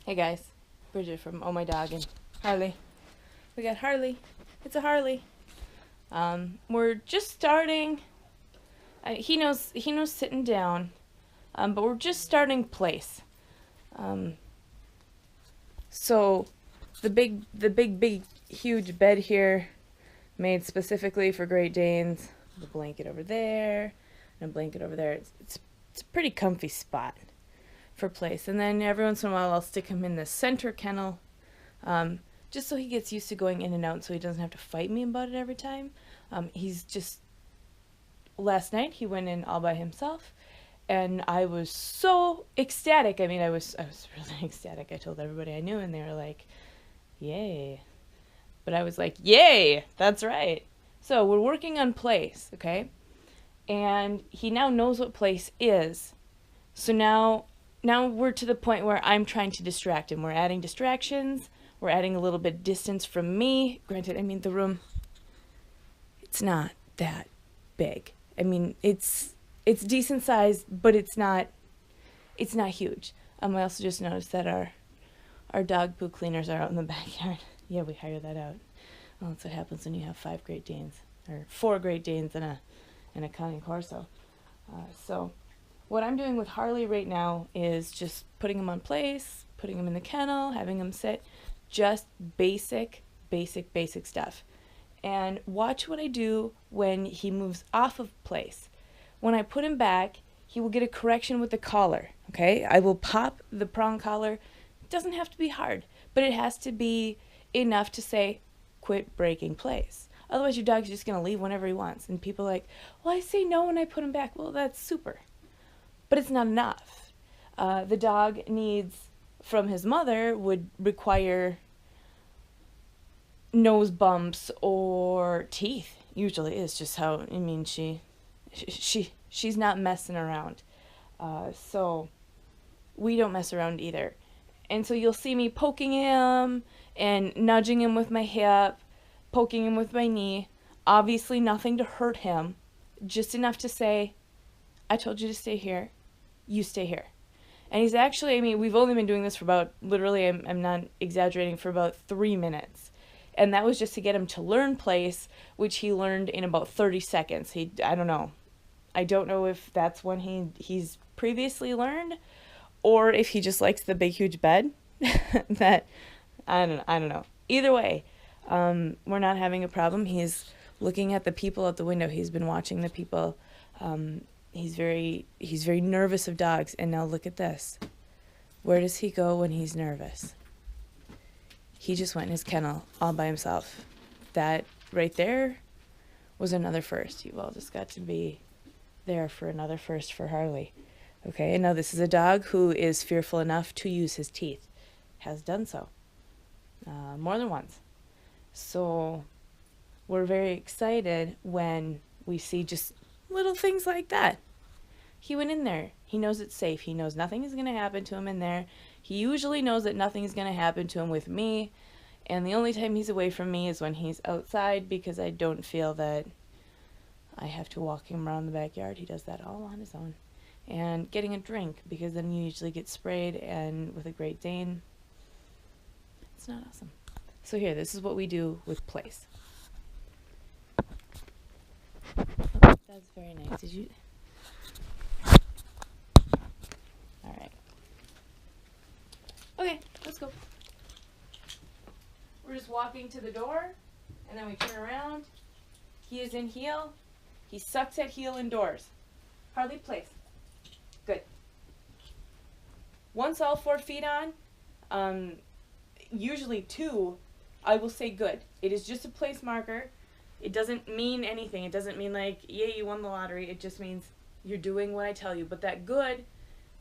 Hey guys, Bridget from Oh My Dog and Harley. We got Harley. It's a Harley. We're just starting. He knows sitting down, but we're just starting place. Um, so the big huge bed here, made specifically for Great Danes. The blanket over there, and a blanket over there. It's a pretty comfy spot for place. And then every once in a while I'll stick him in the center kennel, just so he gets used to going in and out, so he doesn't have to fight me about it every time. He's just last night he went in all by himself, and I was so ecstatic. I mean, I was really ecstatic. I told everybody I knew, and they were like, "Yay!" But I was like, "Yay! That's right." So we're working on place, okay? And he now knows what place is. So now we're to the point where I'm trying to distract him. We're adding distractions. We're adding a little bit of distance from me. Granted, I mean, the room, it's not that big. I mean, it's decent size, but it's not huge. I also just noticed that our dog poo cleaners are out in the backyard. Yeah, we hire that out. Well, that's what happens when you have 5 Great Danes, or 4 Great Danes and a Cane Corso. So what I'm doing with Harley right now is just putting him on place, putting him in the kennel, having him sit, just basic stuff. And watch what I do when he moves off of place. When I put him back, he will get a correction with the collar, okay? I will pop the prong collar. It doesn't have to be hard, but it has to be enough to say, quit breaking place. Otherwise, your dog's just going to leave whenever he wants. And people are like, well, I say no when I put him back. Well, that's super. But it's not enough. The dog needs, from his mother, would require nose bumps or teeth. Usually is just how, I mean, she's not messing around. So we don't mess around either. And so you'll see me poking him and nudging him with my hip, poking him with my knee. Obviously nothing to hurt him, just enough to say, I told you to stay here, you stay here. And he's actually, I mean, we've only been doing this for about, literally, I'm not exaggerating, for about 3 minutes. And that was just to get him to learn place, which he learned in about 30 seconds. I don't know. I don't know if that's when he's previously learned, or if he just likes the big, huge bed. That, I don't know. Either way, we're not having a problem. He's looking at the people out the window. He's been watching the people. He's very nervous of dogs. And now look at this. Where does he go when he's nervous? He just went in his kennel all by himself. That right there was another first. You've all just got to be there for another first for Harley. Okay, and now this is a dog who is fearful enough to use his teeth. Has done so. More than once. So we're very excited when we see just little things like that. He went in there. He knows it's safe. He knows nothing is going to happen to him in there. He usually knows that nothing is going to happen to him with me. And the only time he's away from me is when he's outside, because I don't feel that I have to walk him around the backyard. He does that all on his own. And getting a drink, because then you usually get sprayed, and with a Great Dane, it's not awesome. So here, this is what we do with place. Oh, that's very nice. Did you... Alright. Okay, let's go. We're just walking to the door, and then we turn around. He is in heel. He sucks at heel indoors. Hardly place. Good. Once all 4 feet on, usually 2, I will say good. It is just a place marker. It doesn't mean anything. It doesn't mean like, yay, you won the lottery. It just means you're doing what I tell you. But that good,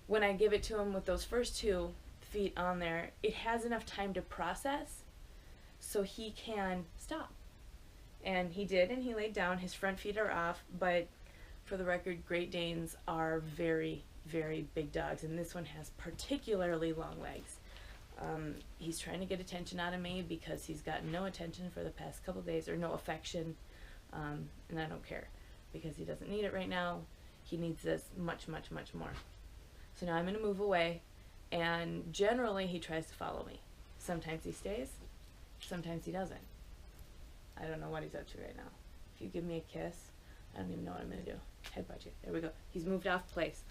when I give it to him with those first 2 feet on there, it has enough time to process so he can stop. And he did, and he laid down. His front feet are off, but for the record, Great Danes are very, very big dogs, and this one has particularly long legs. He's trying to get attention out of me because he's gotten no attention for the past couple days, or no affection, and I don't care, because he doesn't need it right now. He needs this much, much, much more. So now I'm going to move away, And generally he tries to follow me. Sometimes he stays, sometimes he doesn't. I don't know what he's up to right now. If you give me a kiss, I don't even know what I'm going to do. Headbutt you. There we go. He's moved off place.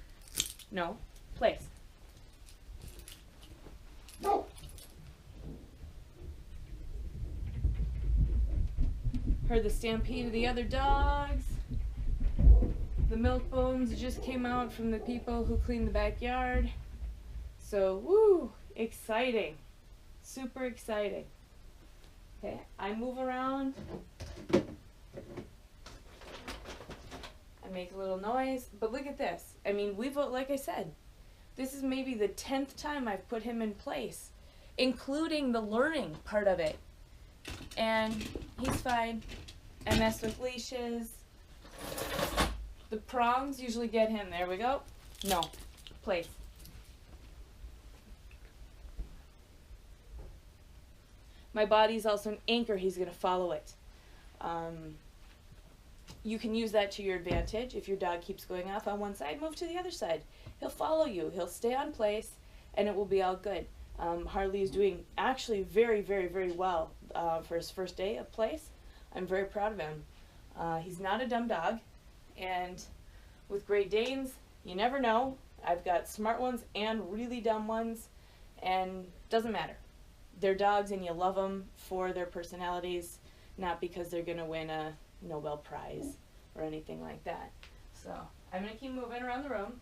No, place. No. Heard the stampede of the other dogs. The milk bones just came out from the people who cleaned the backyard. So, woo, exciting. Super exciting. Okay, I move around. I make a little noise, but look at this. I mean, like I said, this is maybe the 10th time I've put him in place, including the learning part of it. And he's fine. I mess with leashes. The prongs usually get him. There we go. No, place. My body's also an anchor. He's going to follow it. You can use that to your advantage. If your dog keeps going off on one side, move to the other side. He'll follow you. He'll stay on place, and it will be all good. Harley is doing actually very, very, very well for his first day of place. I'm very proud of him. He's not a dumb dog, and with Great Danes, you never know. I've got smart ones and really dumb ones, and doesn't matter. They're dogs, and you love them for their personalities, not because they're going to win a Nobel Prize or anything like that. So I'm going to keep moving around the room.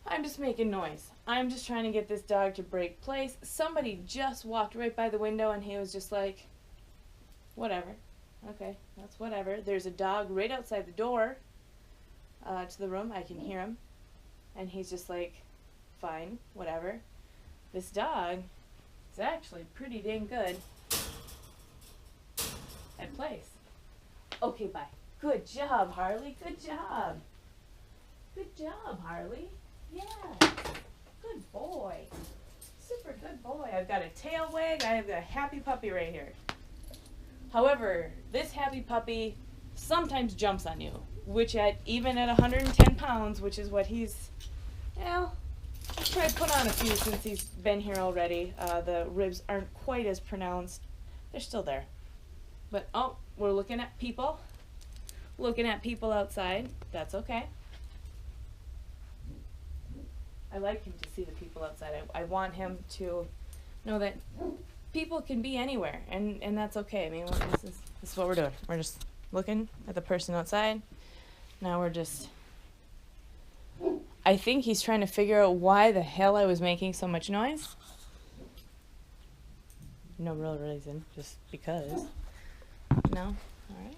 I'm just making noise. I'm just trying to get this dog to break place. Somebody just walked right by the window and he was just like, whatever. Okay, that's whatever. There's a dog right outside the door to the room. I can hear him. And he's just like, fine, whatever. This dog is actually pretty dang good at place. Okay, bye. Good job, Harley. Good job. Good job, Harley. Yeah. Good boy. Super good boy. I've got a tail wag. I have a happy puppy right here. However, this happy puppy sometimes jumps on you, which even at 110 pounds, which is what he's, well, I've tried to put on a few since he's been here already. The ribs aren't quite as pronounced. They're still there. But, oh, we're looking at people. Looking at people outside. That's okay. I like him to see the people outside. I want him to know that people can be anywhere, and that's okay. I mean, this is what we're doing. We're just looking at the person outside. Now we're just... I think he's trying to figure out why the hell I was making so much noise. No real reason, just because. No? All right.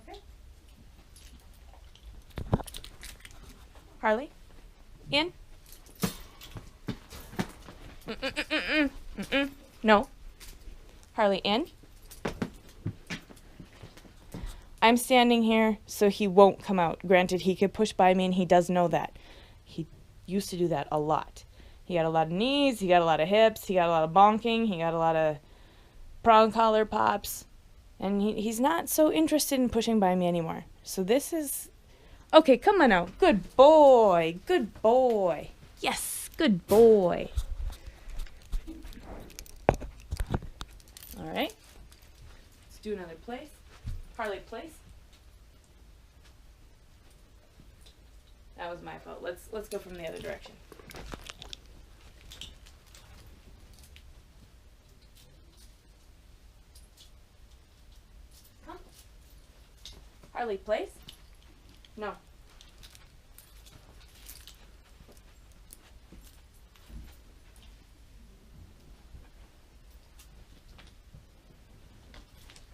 Okay. Harley? In? No. Harley, in? I'm standing here so he won't come out. Granted, he could push by me, and he does know that. He used to do that a lot. He got a lot of knees, he got a lot of hips, he got a lot of bonking, he got a lot of prong collar pops. And he's not so interested in pushing by me anymore. So this is... Okay, come on now. Good boy. Good boy. Yes, good boy. All right. Let's do another place. Harley, place. That was my fault. Let's go from the other direction. Come. Harley, place. No.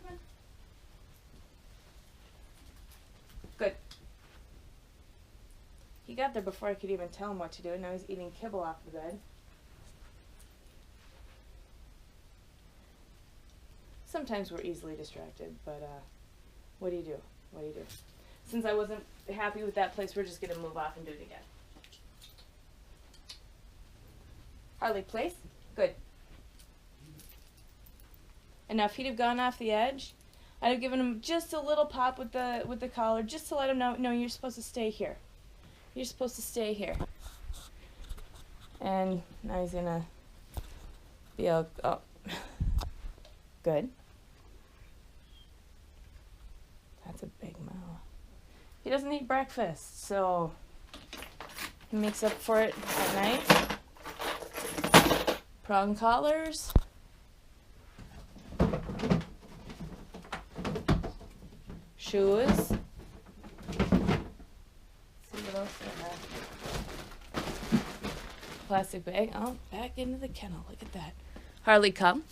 Come on. Good. He got there before I could even tell him what to do, and now he's eating kibble off the bed. Sometimes we're easily distracted, but what do you do? What do you do? Since I wasn't happy with that place, we're just going to move off and do it again. Harley, place. Good. And now if he'd have gone off the edge, I'd have given him just a little pop with the collar, just to let him know, no, you're supposed to stay here. You're supposed to stay here. And now he's gonna be all, oh, good. That's a big mouth. He doesn't eat breakfast, so he makes up for it at night. Prong collars. Shoes. Let's see what else I have. Plastic bag. Oh, back into the kennel. Look at that. Harley, come.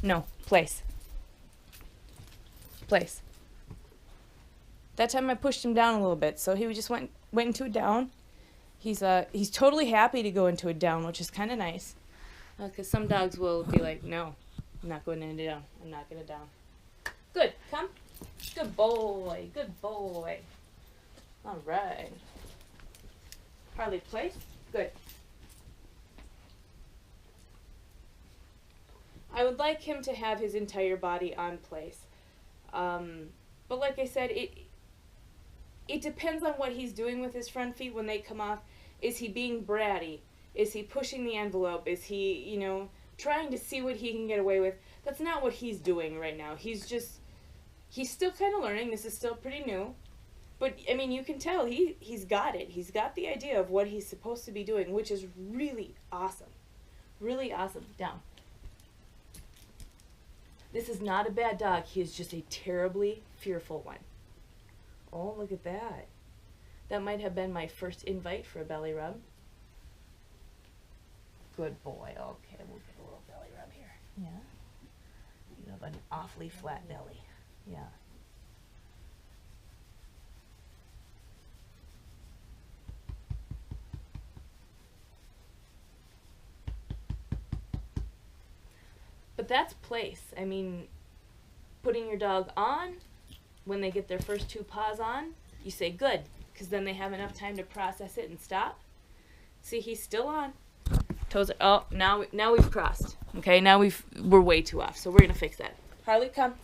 No, place. Place. That time I pushed him down a little bit, so he just went into a down. He's totally happy to go into a down, which is kind of nice. Because some dogs will be like, no, I'm not going into a down. I'm not going to down. Good. Come. Good boy. Good boy. All right. Harley, place. Good. I would like him to have his entire body on place. But like I said, it depends on what he's doing with his front feet when they come off. Is he being bratty? Is he pushing the envelope? Is he, trying to see what he can get away with? That's not what he's doing right now. He's still kind of learning. This is still pretty new. But, you can tell he's got it. He's got the idea of what he's supposed to be doing, which is really awesome. Really awesome. Down. This is not a bad dog. He is just a terribly fearful one. Oh, look at that. That might have been my first invite for a belly rub. Good boy. Okay, we'll get a little belly rub here. Yeah. You have an awfully flat belly. Yeah. But that's place. Putting your dog on, when they get their first two paws on, you say good, because then they have enough time to process it and stop. See, he's still on. Toes are, oh, now we've crossed. Okay, now we're way too off, so we're going to fix that. Harley, come.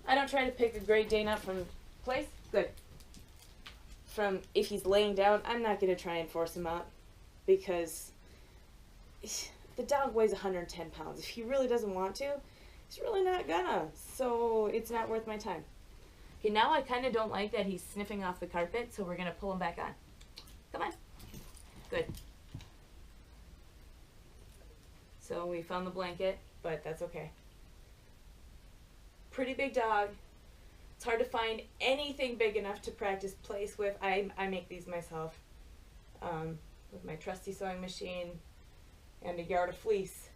I don't try to pick a Great Dane up from place. Good. From if he's laying down, I'm not going to try and force him up, because the dog weighs 110 pounds. If he really doesn't want to, he's really not gonna. So it's not worth my time. Okay, now I kind of don't like that he's sniffing off the carpet, so we're going to pull him back on. Come on. Good. So we found the blanket, but that's okay. Pretty big dog. It's hard to find anything big enough to practice place with. I make these myself with my trusty sewing machine and a yard of fleece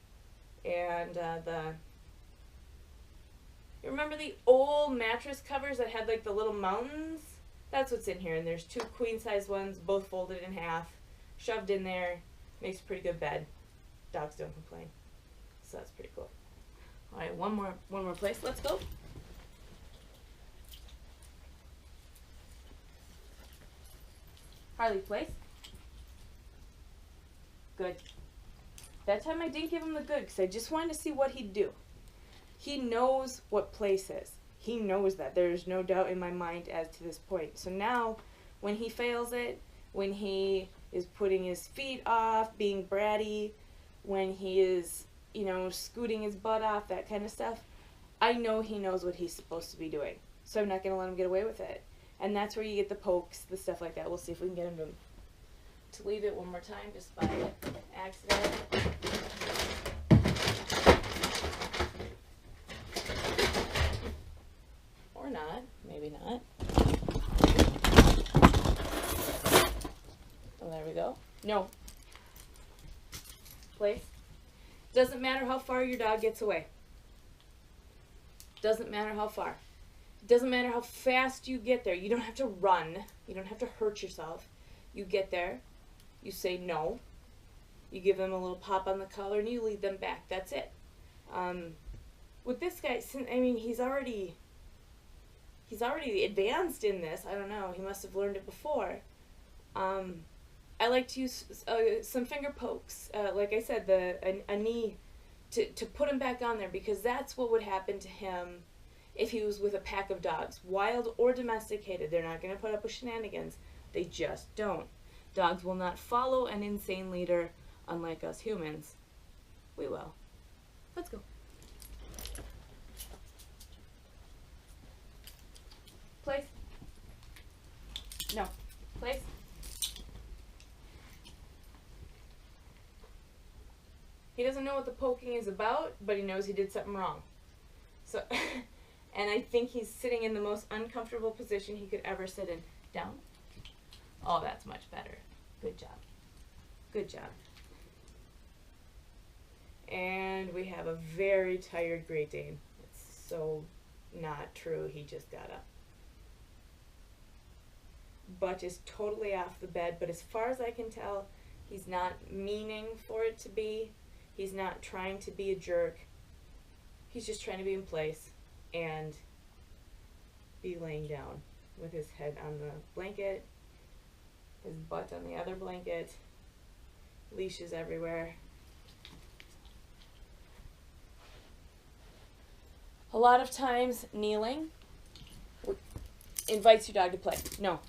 and you remember the old mattress covers that had like the little mountains? That's what's in here, and there's two queen-size ones, both folded in half, shoved in there. Makes a pretty good bed. Dogs don't complain, so that's pretty cool. All right, one more place. Let's go. Harley, place. Good. That time I didn't give him the good because I just wanted to see what he'd do. He knows what place is. He knows that. There's no doubt in my mind as to this point. So now, when he fails it, when he is putting his feet off, being bratty, when he is, scooting his butt off, that kind of stuff, I know he knows what he's supposed to be doing. So I'm not going to let him get away with it. And that's where you get the pokes, the stuff like that. We'll see if we can get him to leave it one more time just by accident. Or not. Maybe not. Oh, there we go. No. Place. Doesn't matter how far your dog gets away. Doesn't matter how far. Doesn't matter how fast you get there. You don't have to run. You don't have to hurt yourself. You get there. You say no. You give them a little pop on the collar and you lead them back. That's it. With this guy, he's already advanced in this. I don't know. He must have learned it before. I like to use some finger pokes. Like I said, a knee to put him back on there, because that's what would happen to him if he was with a pack of dogs, wild or domesticated. They're not going to put up with shenanigans. They just don't. Dogs will not follow an insane leader, unlike us humans. We will. Let's go. Place. No. Place. He doesn't know what the poking is about, but he knows he did something wrong. So, and I think he's sitting in the most uncomfortable position he could ever sit in. Down. Oh, that's much better. Good job. Good job. And we have a very tired Great Dane. It's so not true. He just got up. Butt is totally off the bed, but as far as I can tell, he's not meaning for it to be. He's not trying to be a jerk. He's just trying to be in place and be laying down with his head on the blanket, his butt on the other blanket, leashes everywhere. A lot of times, kneeling invites your dog to play. No.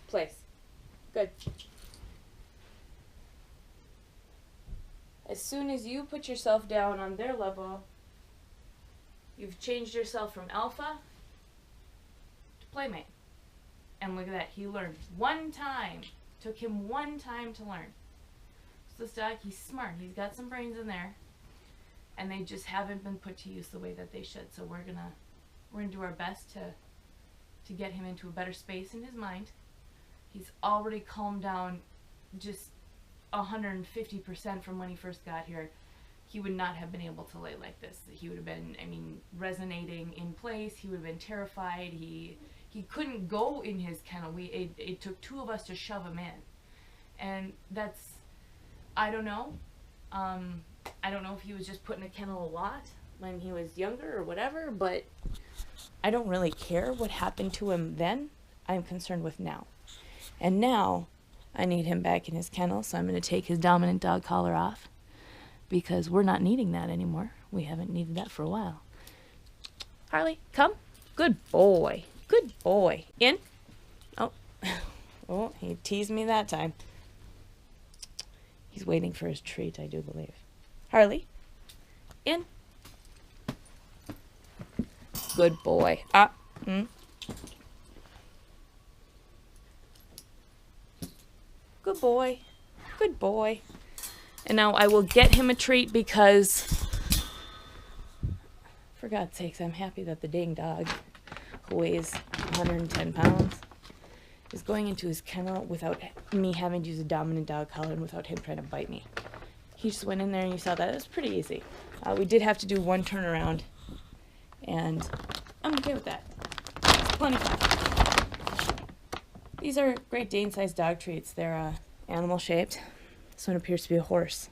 Place. Good. As soon as you put yourself down on their level, you've changed yourself from alpha to playmate. And look at that, he learned one time. Took him one time to learn. So this dog, he's smart. He's got some brains in there. And they just haven't been put to use the way that they should. So we're gonna do our best to get him into a better space in his mind. He's already calmed down just 150% from when he first got here. He would not have been able to lay like this. He would have been, resonating in place. He would have been terrified. He couldn't go in his kennel. It took two of us to shove him in. And that's, I don't know. I don't know if he was just put in a kennel a lot when he was younger or whatever, but I don't really care what happened to him then. I'm concerned with now. And now I need him back in his kennel, so I'm going to take his dominant dog collar off because we're not needing that anymore. We haven't needed that for a while. Harley, come. Good boy. Good boy. In. Oh. Oh, he teased me that time. He's waiting for his treat, I do believe. Harley, in. Good boy. Good boy. Good boy. And now I will get him a treat because, for God's sakes, I'm happy that the dang dog, who weighs 110 pounds, is going into his kennel without me having to use a dominant dog collar and without him trying to bite me. He just went in there and you saw that. It was pretty easy. We did have to do one turnaround, and I'm okay with that. It's plenty fun. These are Great Dane-sized dog treats. They're animal-shaped. This one appears to be a horse.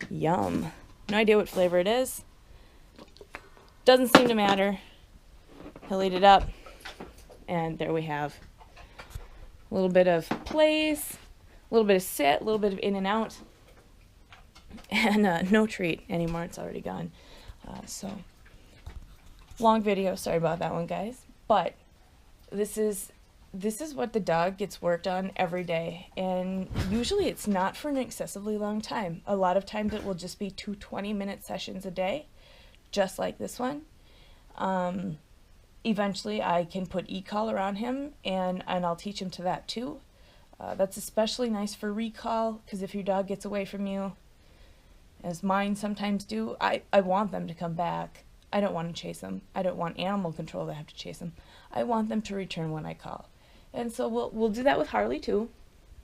Yum. No idea what flavor it is. Doesn't seem to matter. He'll eat it up. And there we have a little bit of place, a little bit of sit, a little bit of in and out. And no treat anymore. It's already gone. So, long video. Sorry about that one, guys. But this is what the dog gets worked on every day. And usually it's not for an excessively long time. A lot of times it will just be 2 20-minute sessions a day, just like this one. Eventually I can put e-collar on him, and I'll teach him to that too. That's especially nice for recall, because if your dog gets away from you, as mine sometimes do, I want them to come back. I don't want to chase them. I don't want animal control to have to chase them. I want them to return when I call. And so we'll do that with Harley too.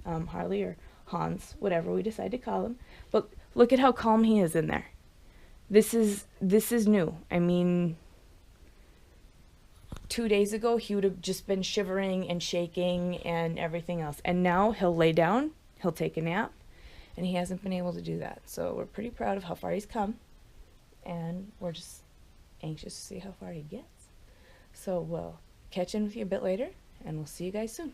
Harley or Hans, whatever we decide to call him. But look at how calm he is in there. This is new. 2 days ago he would have just been shivering and shaking and everything else. And now he'll lay down, he'll take a nap, and he hasn't been able to do that. So we're pretty proud of how far he's come, and we're just anxious to see how far he gets. So we'll catch in with you a bit later, and we'll see you guys soon.